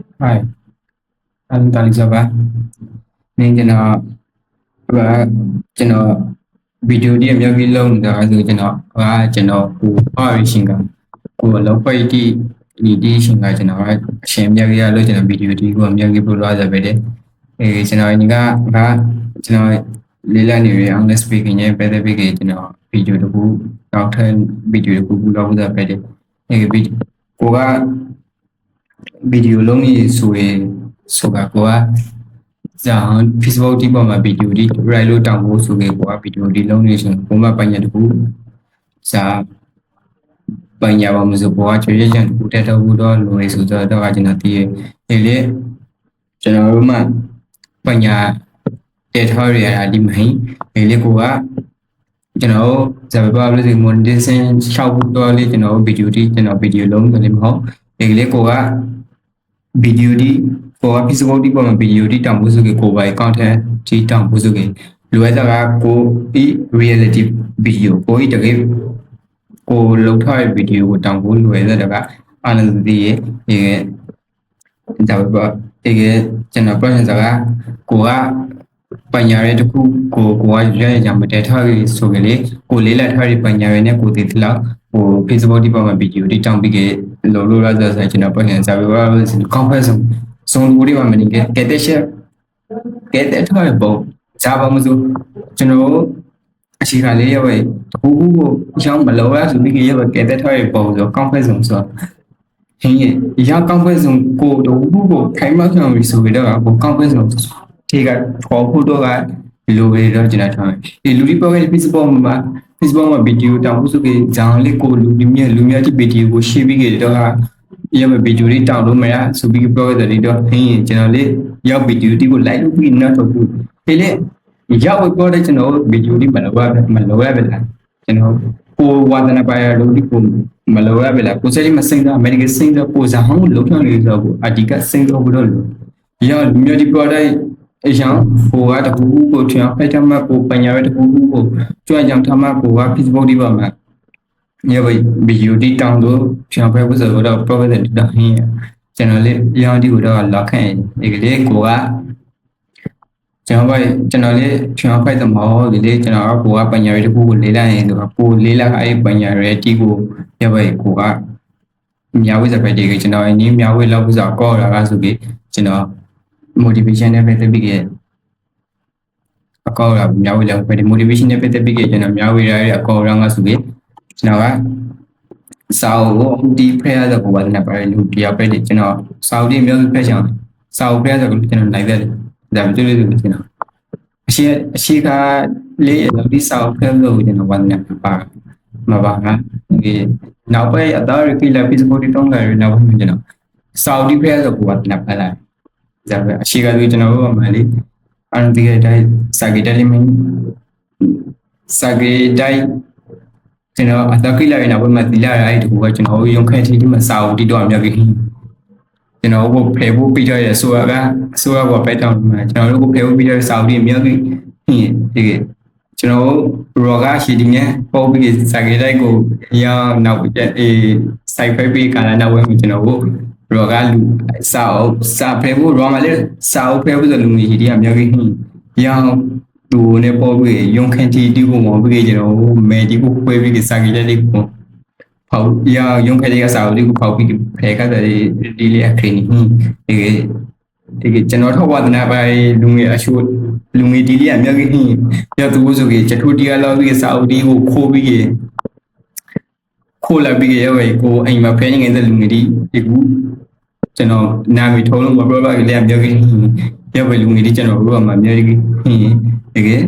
Hi, anh Tali Saba. Nên cho nó video đi em ghi lâu rồi rồi cho nó và cho nó của hai sinh cả của lâu quay đi sinh cả cho nó xem ra ra rồi cho nó video đi của em ghi pro ra về đấy cho nó những cái cho nó lấy lại nhiều anh let's speak nhé về đây về cho nó video đó của cao thêm video đó của lâu ra về đấy cái video của video long ni suwe soga kwa ja Facebook di ba ma video di right lo tang bo so ke kwa video di long ni so ko ma panya du ja panya ba mu so kwa chwe ye chan ku tet do do lo ni so do ka chin na ti ye le chan ro ma panya tet tho ri ya di mai le ko kaကျွန်တော်ဇာတ်ပါလို့ဒီ monetization 6ခုတော့လေကျွန်တော်ဗီဒီယိုဒီကျွန်တော်ဗီဒီယိုလုံးတယ်မဟုတ်ဒီလေကိုကဗီဒီယိုဒီကိုက Facebook ဒီပေါ်မှာဗီဒီယိုဒီတောင်ဖို့ဆိုကေကိုပိုင် content ဒီတောင်ဖို့ဆိုကေလိုအပ်တာကကိုဒီ reality video ကိုဒီတကယ်ကိုလောက်ထားတဲ့ဗီဒီယိုကိုတောင်ဖို့လိုအပ်တာကအာနန္ဒတိရဲ့ဒီဇာတ်ပါဒီကကျွန်တော် project ကကိုကပညာရဲတခုကိုရရကြမတဲထားပြီးဆိုကြလေကိုလေးလက်ထားပြီးပညာရဲနဲ့ကိုတည်တလောက်ဟို Facebook ဒီပေါ်မှာဗီဒီယိုဒီတောင်းပြီးခဲ့လို့ရဆိုကျွန်တော်ပြန်စာပြီးတော့ conference ဆုံးလူတွေမှာမနေခဲ့တဲ့ရှက်ကဲတဲ့ထားပုံစာပါမစို့ကျွန်တော်အခြေခံလေးရဲ့တခုခုကိုရောင်းမလို့ရဆိုပြီးခဲ့ရကဲတဲ့ထားပုံဆို conference ဆိုဟင်းရ conference ကိုတခုခုကိုခိုင်မှဆောင်ပြီးဆိုကြတော့ကို conference ဒီကခေါ်ဖို့တော့ကလိုပဲတော့ကျွန်တော်ထားတယ်ဒီလူဒီပေါ်က Facebook မှာဗီဒီယိုတောင်ဖို့ဆိုပြီးဇာန်လေးကိုလူများဒီဗီဒီယိုကို share ပြီးကြတော့ရမဗီဒီယိုလေးတောင်လို့မရဆိုပြီး progress တွေတော့ဟင်းကျွန်တော်လေးရောက်ဗီဒီယိုဒီကို like လုပ်ပြီးနောက်တော့ဘူးဒီလေရောက်တော့တဲ့ကျွန်တော်ဗီဒီယိုဒီမလိုရပဲလားကျွန်တော်ကိုဝါဒနာပါရလို့ဒီကိုမလိုရပဲလားကိုစရိမစိမ့်တာအမေရိကန်စိမ့်တော့ကိုဇာဟောင်းလုံးထောင်လေးဆိုတော့အဒီကစိမ့်တော့ဘူးတော့လို့ရောက်မြို့ဒီ productအရာဟိုကတခုခုကိုထွန်းဖိုက်ထမကိုပညာရဲတခုခုကိုကြွကြောင်ထမကိုက Facebook ဒီပါမှာရပါဗီဒီယိုဒီတောင်းလို့ထွန်းဖိုက်ဖို့ဆိုတော့ progress တာဟင်းကျွန်တော်လေးရောင်းဒီကိုတော့လောက်ခဲ့ဒီကလေးကိုကကျွန်တော်လေးထွန်းဖိုက်သမောဒီလေးကျွန်တော်ကိုကပညာရဲတခုကိုလေးလိုက်ရင်တော့ကိုလေးလိုက်အဲ့ပညာရဲတီကိုရပါကိုကမြောက်ဝိစပယ်ဒီကကျွန်တော်အင်းမြောက်ဝိလောက်ဖို့ဆိုတော့ကောတာကဆိုပြီးကျွန်တော်motivation နဲ့ပတ်သက်ပြီးအကောက်ရမြောက်ဝေးလောက်ပဲ motivation နဲ့ပတ်သက်ပြီးကျွန်တော်မြောက်ဝေးရတဲ့အကောက်ရောင်းကဆိုပြီးကျွန်တော်ကစာအုပ်ကိုဒီဖရဲတော့ဘာလဲပါတယ်လူတရားပဲကျွန်တော်စာအုပ်တွေမျိုးဖက်ချင်စာအုပ်ဖရဲတော့ကျွန်တော်နိုင်တယ်ဒါမှမဟုတ်လို့ကျွန်တော်အရှိကလေးဒီစာအုပ်ဖရဲလို့ကျွန်တော်ဝန်နေပါမပါငါဒီနောက်ပဲအသားရခိလာ Facebook တွေတောင်းလာရနောက်မှကျွန်တော်စာအုပ်ဒီဖရဲတော့ဘာလဲပါလားဒါပဲအရှိကလူကျွန်တော်တို့မှလေအန်တီရဲ့တိုင်းစာဂေတယ်မင်းစာဂေတိုင်းကျွန်တော်အတကိလာရနာဘယ်မှာတီလာရအဲ့ဒီကကျွန်တော်ရုံခဲတီဒီမှာစာအုပ်တီတော့အများကြီးကျွန်တော်ကိုဖယ်ဖို့ပြီးတော့ရဆိုကပဲတောင်းမှာကျွန်တော်တို့ကိုဖယ်ဖို့ပြီးတော့စာအုပ်တီအများကြီးဒီကျွန်တော်ရောဂါရှိဒီနဲ့ပေါ်ပြီးစာဂေတိုင်းကိုရနောက်စိုက်ဖက်ပြီးကလာနောက်ဝဲမှာကျွန်တော်ကိုရောကလူစာဖဲဖို့ရောမလဲစာအုပ်ဖဲဖို့ဆိုလူမျိုးကြီးတွေကမြောက်ကြီးရောင်းသူနဲ့ပေါ်ပြီးရုံခန့်တီတီကိုမော်ပြီးကျွန်တော်မဲတီကိုခွဲပြီးစာကြီးတဲ့လေးကိုဖောက်ရုံခန့်တီကစာအုပ်လေးကိုဖောက်ပြီးဖဲကတဲ့ဒီလေးအခင်းဒီကျွန်တော်ထောက်ဝါဒနာပိုင်လူငယ်အချို့လူငယ်ဒီလေးကမြောက်ကြီးရောက်သူဆိုကြီးကျထူတီကလောက်ပြီးစာအုပ်ဒီကိုခိုးပြီးခိုးလာပြီးရဲ့ကိုအိမ်မှာဖဲငယ်တဲ့လူငယ်ဒီကူကျွန်တော်နာမည်ထုံးလို့မပြောပါဘူးလေပြောကြီးရောက်ပဲလူငယ်ဒီကျွန်တော်တို့ကမှပြောကြီးတကယ်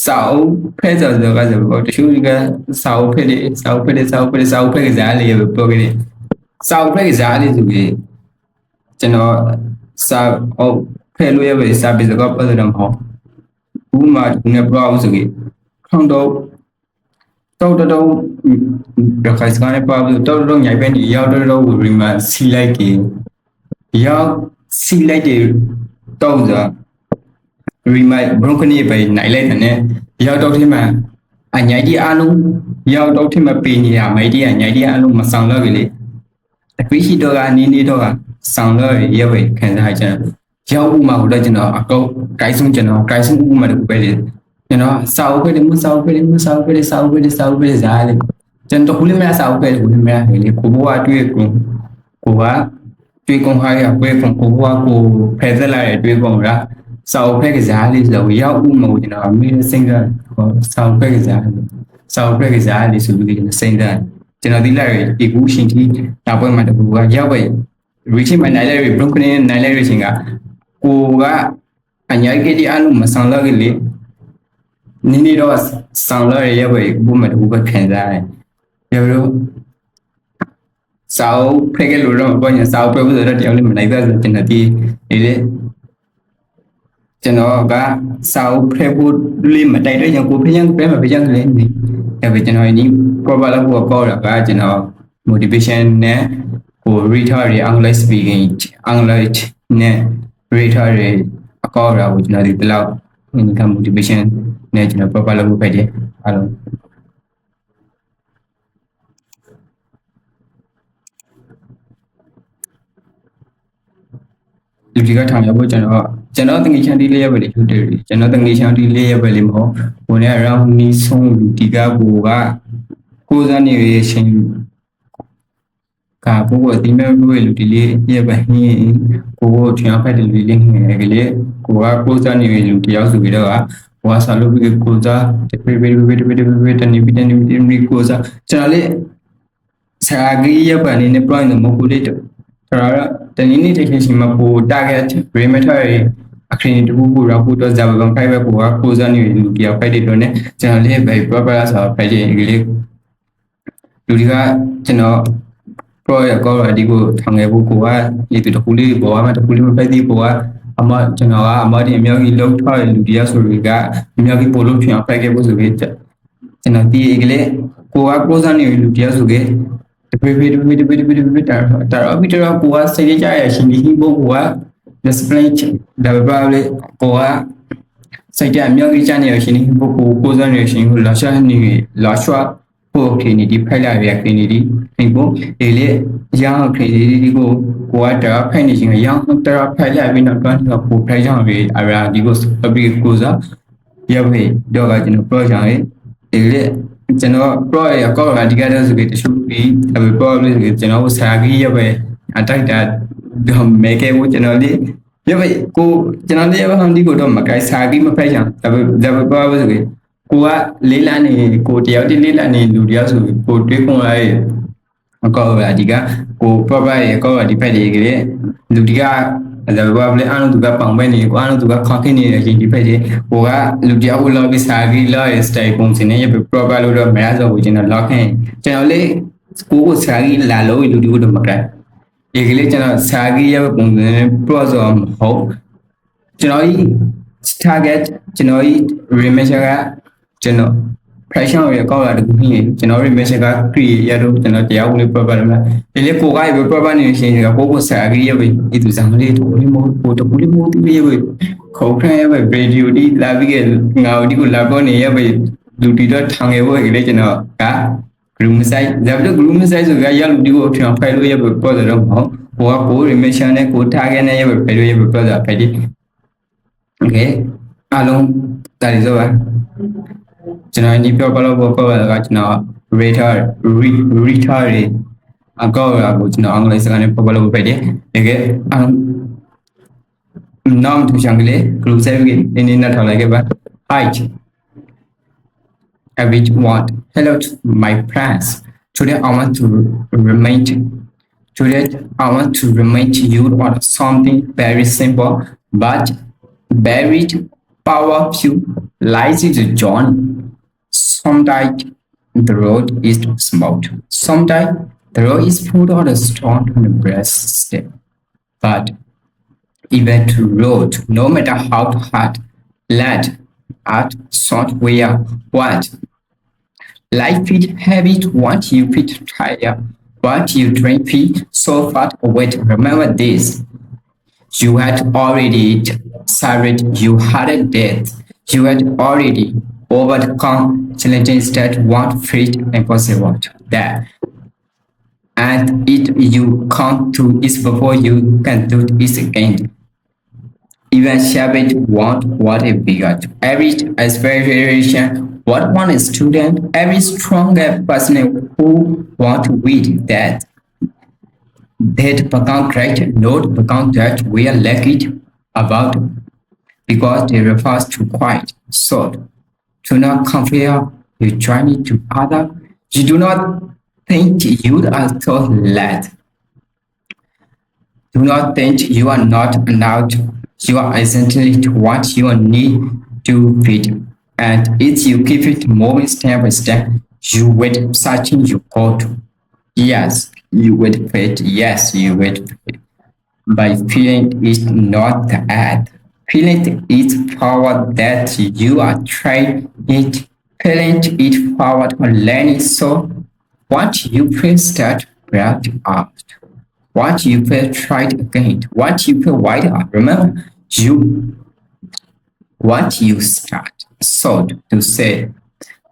စာအုပ်ဖဲဆိုတော့ကဆိုတော့တချို့ကစာအုပ်ဖဲကစားလေးပြောခဲ့တယ်စာအုပ်ဖဲကစားလေးဆိုပြီးကျွန်တော်စာအုပ်ဖဲလို့ရပဲစာပေစကားပတ်တယ်မဟုတ်ဘူးမှဒီနေ့ပြောအောင်ဆိုပြီးခေါင်းတော့ရခိုင်စကားနဲ့ပါလို့တော့ညိုင်ပဲနေရောက်တော့ဝီမှာစီလိုက်တယ်ရောက်စီလိုက်တယ်တော့ဆိုရီမိုက်ဘရုံကနေပဲနိုင်လိုက်တယ်ရောက်တော့ဒီမှာအညိုင်ဒီအားလုံးရောက်တော့ဒီမှာပေးနေရမိုက်ဒီအညိုင်ဒီအားလုံးမဆောင်တော့ကြလေအပိရှိတော့ကနေတော့ sound ရဲ့ပဲခံစားကြတယ်ရောက်ဥမာကိုလည်းကျွန်တော်အကောက်ကိုင်းဆုံးကျွန်တော်ကိုင်းဆုံးဥမာတခုပဲကျွန်တော်စာအုပ်ပဲမစာအုပ်ပဲမစာအုပ်ပဲစာအုပ်ပဲစာအုပ်ပဲဇာလေကျွန်တော်ခုလေးမစာအုပ်ပဲခုလေးမလေကိုဘွားတွေ့ကိုကတွေ့ကုန်ဟာရပွဲကုန်ကိုဘွားကိုဖယ်သက်လာတဲ့တွေ့ကုန်ကစာအုပ်ပဲကစားလေးဆိုရောက်ဥမာကိုကျွန်တော်အမေစိတ်ကစာအုပ်ပဲကစားစာအုပ်ပဲကစားလေးဆိုပြီးကျွန်တော်စိတ်ကကျွန်တော်ဒီလိုက်ဒီကူရှင်ကြီးဒါပွဲမှာတကူကရောက်ပဲ reaching မှာနိုင်လိုက်ပြီ broken နိုင်လိုက်ရချင်းကကိုကအညာကြီးတရားလို့မဆောင်တော့လေနီတော့ဆောင်လာရပဲဘုမတူပဲခံစားရတယ်ပြောလို့စာအုပ်ဖဲကလို့တော့ဘာညာစာအုပ်ပဲဆိုတော့တရားလေးမနိုင်သားဆိုကျွန်တော်ဒီလေကျွန်တော်ကစာအုပ်ဖဲဖို့လေးမတိုက်တော့ကျွန်ကိုဖျန်းပဲမဖျန်းလေနေဒါပဲကျွန်တော်ဒီ proper လောက်ကိုကောက်တာကကျွန်တော် motivation နဲ့ဟို reader တွေ English speaking English နဲ့ reader တွေအကောက်တာကိုကျွန်တော်ဒီလောက် income motivation နဲ့ကျွန်တော် proper လုပ်ဖို့ပဲတယ်အားလုံးလူကြီးကထောင်ရဖို့ကျွန်တော်တငယ်ချန်တီလေးရပဲလေဟုတ်တယ်ကျွန်တော်တငယ်ချန်တီလေးရပဲလေမဟုတ်ဟိုနဲ့ around နီးဆုံးလူဒီကဘူကကိုးစားနေရရှင်ကဘိုးကဒီမဲ့ဘိုးလူဒီလေးရပဲဟင်းကိုချင်ဖက်တယ်လူလေးငယ်ကလေးကိုကကိုးစားနေရလူတယောက်ဆိုပြီးတော့ဝါစာလို့ပြီးကိုစားတပိတနီကိုစားကျွန်တော်လေစာကြီးရပါနေနဲ့ point မဟုတ်လေတော့တနည်းနည်းတစ်ချိန်မှာပို target perimeter အခရင်တူကိုရောက်ဖို့တော့ဇာဘန်ဖိုက်ပဲကိုစားနေလူတယောက်ဖိုက်တယ်တော့ねကျွန်တော်လေပဲ proper ဆိုဖိုက်တယ်ကလေးလူတွေကကျွန်တော် pro ရကောဒီကိုထောင်ငယ်ဖို့ကိုကဒီတခုလေးပေါ်မှာတခုလေးမပဲသေးကိုကအမကျွန်တော်ကအမဒီအများကြီးလောက်ထားတဲ့လူတရားဆိုတွေကအများကြီးပို့လို့ချင်အောင်ဖိုက်ခဲ့ဖို့ဆိုပြီးကျွန်တော်ဒီကလေးကိုကကိုစားနေလူတရားဆိုခဲ့တပိတာအပိတာကိုကစိတ်ကြရရှင်ဒီဘို့က display ဒါပဲလေကိုကစိတ်ကြအများကြီးချနေရရှင်ဒီဘို့ကိုစားနေရှင်ကိုလာရှာနေလာရှာပို့ခင်းဒီဖိုက်လာရခင်းဒီဒီဘို့ဒီလေရောင်းခင်းဒီကိုကတော့ဖိုက်နေရှင်ရောင်းတော့ဖိုက်လာပြီးတော့တော့ပို့ဖိုက်ကြပြီအရာဒီကိုအပိကိုစားရပြီတော့ကကျွန်တော် project ရေးဒီလေကျွန်တော် pro ရကောက်လာဒီကတော့ဆိုပြီးတချို့ပြီးဒါပေ probably ကျွန်တော်စာကြီးရပဲအတိုက်တာမဲခဲဖို့ကျွန်တော်လေးရပဲကိုကျွန်တော်လေးရဟန်ဒီကိုတော့မကိုက်စာကြီးမဖက်ချင်ဒါပေ probably ဆိုပြီးကိုကလေးလန်းနေကိုတယောက်တည်းလေးလန်းနေလူတယောက်ဆိုပြီးကိုတွေးခွန်လာရဲ့အကောက်လာဒီကကို proper ရကောက်လာဒီဖက်တွေကလေးလူဒီကဒါပေမဲ့အားလုံးသူကပောင်ပဲနေကိုအားလုံးသူကခေါင်းခင်းနေတဲ့အချိန်ဒီဖက်ကြီးကိုကလူတယောက်ကိုလောက်ပြီးစာကြီးလောက်ရဲ့ style ပုံစံနဲ့ရပြ proper လို့တော့မရတော့ဘူးကျွန်တော် lock ခင်းကျွန်တော်လေးကိုစာကြီးလာလို့လူဒီကိုတော့မကဲဒီကလေးကျွန်တော်စာကြီးရပုံစံနဲ့ pro ဆိုမဟုတ်ကျွန်တော် target ကျွန်တော် remeasure ကကျွန်တော် pressure ရကောက်လာတခုဖြစ်ကျွန်တော် remeasure က create ရတော့ကျွန်တော်တရားဝင် proper လားဒီလေကိုက proper နေရှင်ကကိုစာကြီးရပဲဒီသူဆောင်လေးတို့လေးမဟုတ်ကိုတကူလေးမဟုတ်ဒီရပဲခေါက်ခရရပဲ radio ဒီလာပြီးငါဒီကိုလာပေါ်နေရပဲလူတီတော့ထောင်ရဖို့လေကျွန်တော်က group size ဒါပေမဲ့ group size ဆိုကြရလူဒီကိုထောင်ဖိုင်လို့ရပဲပေါ်တော့မဟုတ်ကို remeasure နဲ့ကို target နဲ့ရပဲဖိုင်လို့ရပဲပေါ်တော့ဖိုင်ဒီ okay အားလုံးတာရီဆိုပါကျွန်တော်ဒီပြောလို့ပေါ်ကကျွန်တော် reader အကောက်ရကိုကျွန်တော်အင်္ဂလိပ်စကားနဲ့ပေါ်လို့ပဲတယ်တကယ်naam to shangle group size ကနည်းနည်းထားလိုက်ခဲ့ပါ height average want hello to my friends today I want to remind you on something very simple but very powerful lies in the journey. Sometimes the road is smooth. Sometimes the road is full of stone and brass step. But even to road, no matter how hard, let at short way what. Life is heavy to want you fit tired. What you drink feet so far away. Remember this. You had already suffered, you had a death. You had already overcome challenges that weren't fit impossible. That and it you can't do it before you can do it again. Even Shabbat want what a bigger. Every aspiration, what one student, every stronger person who want to read that become great, not become that we are lucky about because they refers to quiet, short. Do not compare your journey to other. You do not think you are so late. Do not think you are not allowed. You are essentially what you need to fit. And if you keep it moving step by step, you will searching you go to. Yes, you will fit. Yes, you will fit. By feeling is not the ad. Feeling is power that you are trying it. Feeling is power to learning. So what you feel start right out. What you feel tried again. What you feel wide out. Remember, you what you start. So to say,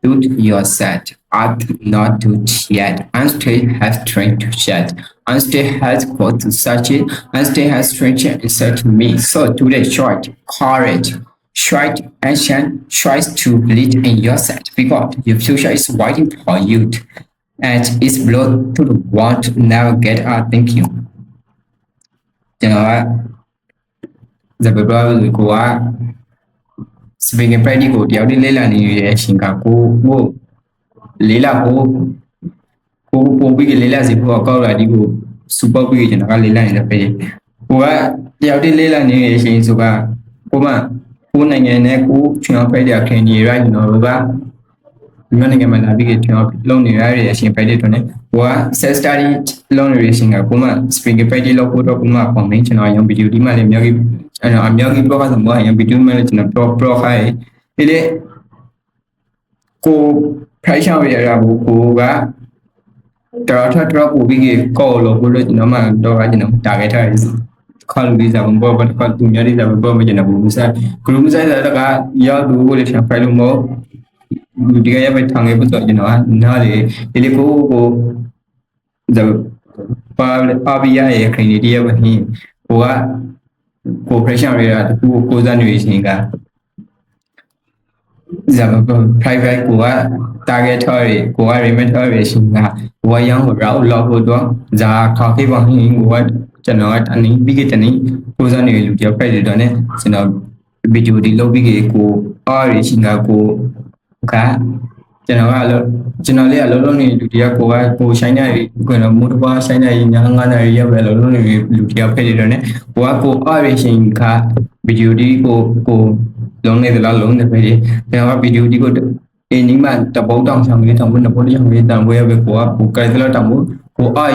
do yourself. I do not do it yet. I still have strength to shed. I still have got to search it. I still have strength inside me. So today, short courage, short action, tries to believe in yourself because your future is waiting for you. And it's blood to the want never get out. Thank you. ကျွန်တော်က the paper ကိုက speaking practice ကိုတယောက်တည်းလေ့လာနေရတဲ့အချိန်ကကိုလေးလာကိုပို့ပြီးလေးလာစီဖို့ကောက်လာဒီကိုစူပါပြီးကျွန်တော်ကလေးလာနေတဲ့ပဲကိုကတယောက်တည်းလေးလာနေတဲ့အချိန်ဆိုကကိုနိုင်ငံနဲ့ကိုချွန်ဖိုက်တဲ့ခင်ကြီးရိုက်ကျွန်တော်တို့ကမြန်မာနိုင်ငံမှာလာပြီးကျွန်တော်လုံနေရတဲ့အချိန်ဖိုက်တဲ့တွင်ကိုက self study လုံနေတဲ့အချိန်ကကိုမှ speaking practice လုပ်ဖို့တော့ကိုမှပေါ့မင်းကျွန်တော်ရုံဗီဒီယိုဒီမှလည်းအများကြီးပြောတာဆိုတော့ရုံဗီဒီယိုမှလည်းကျွန်တော် pro ခိုင်းဒီလေကိုဖိုက်ရှောင်းရတာကိုကတော်ပူပြီးကောက်လို့ကိုလို့ကျွန်တော်မှတော့ကျွန်တော်တာခဲ့ထားတယ်ခေါ်လို့ဒီစားဘောဘာခေါ်သူများဒီစားဘောမကျွန်တော်ဘူးစားဂရုမစားတဲ့ကရောက်သူကိုလည်းရှာဖိုင်လို့မဟုတ်ဒီကရပဲထောင်ခဲ့ဖို့ဆိုကျွန်တော်နားလေဒီလေကိုပါဘီယာရဲ့ခင်ဒီရပဲဟင်းကိုဖရက်ရှောင်းရတာကိုစားနေရှင်ကprivate ကိုက target ထားရကိုက remit ထားရရှင်ကဝါရောင်းကိုရောက်လောက်ဖို့တော့ဇာခေါ်ခဲ့ပါဟင်းကိုကကျွန်တော်ကတနည်းပြီးခဲ့တနည်းကိုစားနေလူတယောက်ဖက်ရတော့ ਨੇ ကျွန်တော်ဗီဒီယိုဒီလုပ်ပြီးကိုအားရရှင်ကကိုကကျွန်တော်လေးကလုံးနေလူတယောက်ကိုဆိုင်နေကိုတော့မူတပွားဆိုင်နေညာ9နာရီရောက်ပဲလုံးနေလူတယောက်ဖက်ရတော့ ਨੇ ကိုအားရရှင်ကဗီဒီယိုဒီကိုလုံးနေသလားလုံးနေပဲဒီကျွန်တော်ကဗီဒီယိုဒီကိုအင်းဒီမှာတပုတ်တောင်ဆောင်လေးတောင်ဘုနှစ်ပုတ်တောင်လေးတောင်ဝဲပဲကိုကကိုကြိုက်သလားတောင်ကိုအား